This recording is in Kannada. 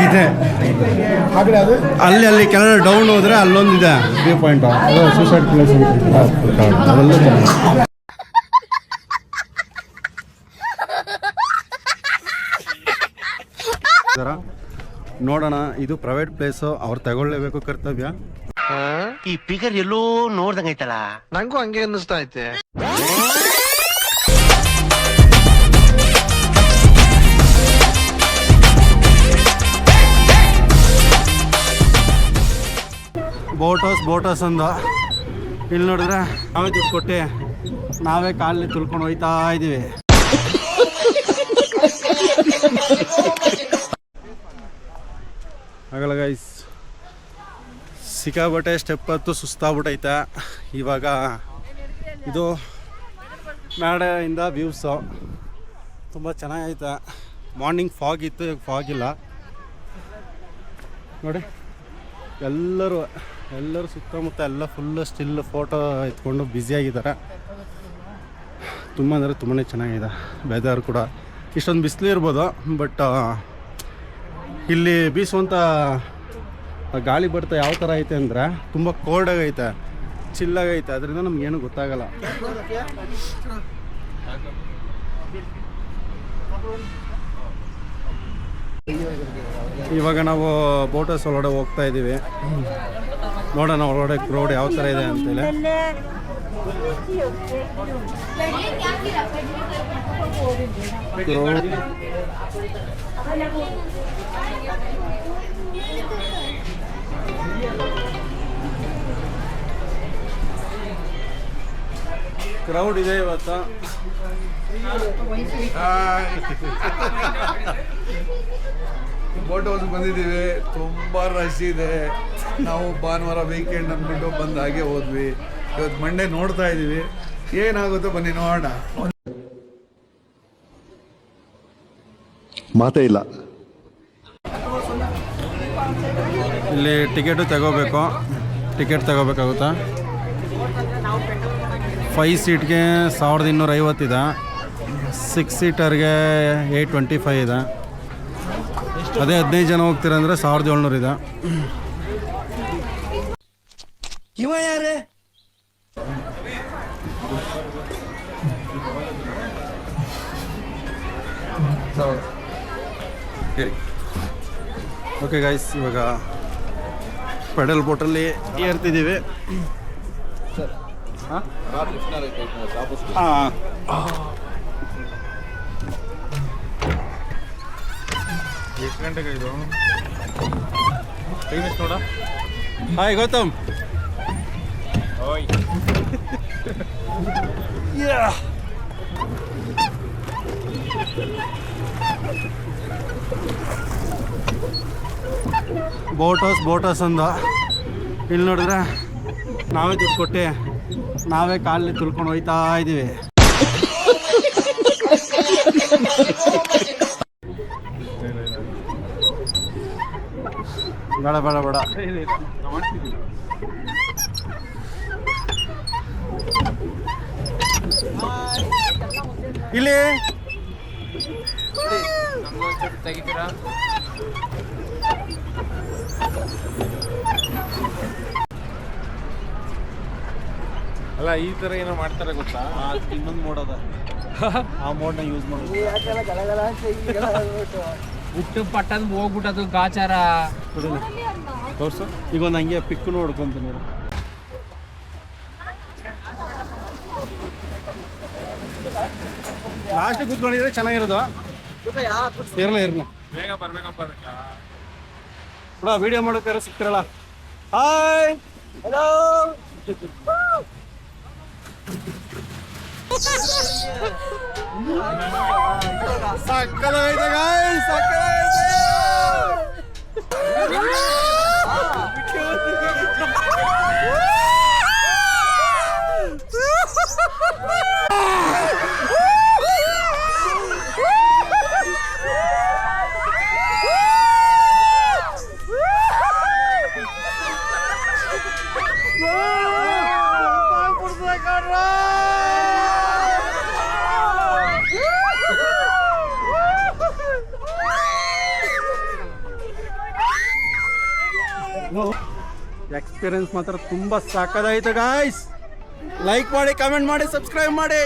ಇದೆ ಅಲ್ಲಿ ಕೆಳಗಡೆ ಡೌನ್ ಹೋದ್ರೆ ಅಲ್ಲೊಂದಿದೆ ವ್ಯೂ ಪಾಯಿಂಟ್, ಅದು ಸೂಸೈಡ್ ಪ್ಲೇಸ್ ಅದೆಲ್ಲ ನೋಡೋಣ. ಇದು ಪ್ರೈವೇಟ್ ಪ್ಲೇಸು, ಅವ್ರು ತಗೊಳ್ಳೇಬೇಕು ಕರ್ತವ್ಯ. ಈ ಫಿಗರ್ ಎಲ್ಲೋ ನೋಡ್ದಂಗೈತಲ್ಲ, ನಂಗೂ ಹಂಗೆ ಅನ್ನಿಸ್ತಾ ಐತೆ. ಬೋಟ್ ಹೌಸ್ ಅಂದ. ಇಲ್ಲಿ ನೋಡಿದ್ರೆ ನಾವೇ ದುಡ್ಡು ಕೊಟ್ಟು ನಾವೇ ಕಾಲಲ್ಲಿ ತುಳ್ಕೊಂಡು ಹೋಯ್ತಾ ಇದ್ದೀವಿ. ಆಗಲ್ಲ ಗೈಸ್, ಸಿಕ್ಕಾಬಟ್ಟೆ ಸ್ಟೆಪ್ ಹತ್ತು ಸುಸ್ತಾಗ್ಬಿಟ್ಟೈತೆ. ಇವಾಗ ಇದು ಮೇಡೆಯಿಂದ ವ್ಯೂಸು ತುಂಬ ಚೆನ್ನಾಗೈತೆ. ಮಾರ್ನಿಂಗ್ ಫಾಗ್ ಇತ್ತು, ಈಗ ಫಾಗ್ ಇಲ್ಲ ನೋಡಿ. ಎಲ್ಲರೂ ಸುತ್ತಮುತ್ತ ಎಲ್ಲ ಫುಲ್ಲು ಸ್ಟಿಲ್ ಫೋಟೋ ಎತ್ಕೊಂಡು ಬ್ಯುಸಿಯಾಗಿದ್ದಾರೆ. ತುಂಬ ಅಂದರೆ ತುಂಬಾ ಚೆನ್ನಾಗಿದೆ. ವೆದರ್ ಕೂಡ ಇಷ್ಟೊಂದು ಬಿಸಿಲು ಇರ್ಬೋದು, ಬಟ್ ಇಲ್ಲಿ ಬೀಸುವಂಥ ಗಾಳಿ ಬರ್ತಾ ಯಾವ ಥರ ಐತೆ ಅಂದರೆ ತುಂಬ ಕೋಲ್ಡಾಗೈತೆ, ಚಿಲ್ಲಾಗೈತೆ. ಅದರಿಂದ ನಮಗೇನು ಗೊತ್ತಾಗಲ್ಲ. ಇವಾಗ ನಾವು ಬೋಟ್ ಹೌಸ್ ಒಳಗಡೆ ಹೋಗ್ತಾ ಇದ್ದೀವಿ. ನೋಡೋಣ ಒಳಗಡೆ ಕ್ರೌಡ್ ಯಾವ ಥರ ಇದೆ ಅಂತೇಳಿ. ಕ್ರೌಡ್ ಇದೆ ಇವತ್ತು. ಬೋಟ್ ಹೌಸ್ ಬಂದಿದ್ದೀವಿ, ತುಂಬ ರಶ್ ಇದೆ. ನಾವು ಭಾನುವಾರ ವೀಕೆಂಡ್ ಅಂದ್ಬಿಟ್ಟು ಬಂದು ಹಾಗೆ ಹೋದ್ವಿ. ಇವತ್ತು ಮಂಡೇ ನೋಡ್ತಾ ಇದ್ದೀವಿ, ಏನಾಗುತ್ತೋ ಬನ್ನಿ ನೋಡೋಣ. ಮಾತೇ ಇಲ್ಲ. ಇಲ್ಲಿ ಟಿಕೆಟು ಟಿಕೆಟ್ ತಗೋಬೇಕಾಗುತ್ತಾ? 5 ಸೀಟ್ಗೆ 1250 ಇದೆ, 6 ಸೀಟರ್ಗೆ 825 ಇದೆ. ಅದೇ 15 ಜನ ಹೋಗ್ತೀರಂದ್ರೆ 1700 ಇದೆ. ಇವ ಯಾರೇ? ಓಕೆ ಗೈಸ್, ಇವಾಗ ಪೆಡಲ್ ಬೋಟಲ್ಲಿ ಏರ್ತಿದ್ದೀವಿ. ಎಷ್ಟು ಗಂಟೆಗೆ ಇದು ಟೈಮ್ ಎಷ್ಟು ನೋಡ? ಹಾಯ್ ಗೌತಮ್. ಓಯ್ ಬೋಟ್ ಹೌಸ್ ಅಂದ. ಇಲ್ಲಿ ನೋಡಿದ್ರೆ ನಾವೇ ದುಡ್ಡು ಕೊಟ್ಟು ನಾವೇ ಕಾಲಲ್ಲಿ ತುಳ್ಕೊಂಡು ಹೋಯ್ತಾ ಇದ್ದೀವಿ. ಬೇಡ ಇಲ್ಲಿ ತೆಗಿತೀರಾ? ಅಲ್ಲ, ಈ ತರ ಏನೋ ಮಾಡ್ತಾರೆ ಗೊತ್ತಾ? ಇನ್ನೊಂದು ಮೋಡ್ ಅದ, ಆ ಮೋಡ್ನ ಯೂಸ್ ಮಾಡೋದು. ಹುಟ್ಟು ಪಟ್ಟದ್ ಹೋಗ್ಬಿಟ್ಟದು ಗಾಚಾರ ತೋರ್ಸು. ಈಗ ಒಂದು ಹಂಗೆ ಪಿಕ್ ನೋಡ್ಕೊಂತೀನಿ. ಲಾಸ್ಟ್ ಕೂತ್ಕೊಂಡಿದ್ರೆ ಚೆನ್ನಾಗಿರೋದು. ಇರಲ್ಲ ಬೇಗ ಬರ್ಬೇಕಪ್ಪ. ಕೂಡ ವಿಡಿಯೋ ಮಾಡೋಕ್ಕಾರ ಸಿಗ್ತಿರಲ್ಲ. Hi, hello. ಸಕ್ಕಲೈತೆ ಗಾಯ್ಸ್, ಸಕ್ಕಲೈತೆ. ಎಕ್ಸ್ಪೀರಿಯನ್ಸ್ ಮಾತ್ರ ತುಂಬ ಸಾಕಾದಾಯ್ತು ಗಾಯ್ಸ್. ಲೈಕ್ ಮಾಡಿ, ಕಮೆಂಟ್ ಮಾಡಿ, ಸಬ್ಸ್ಕ್ರೈಬ್ ಮಾಡಿ.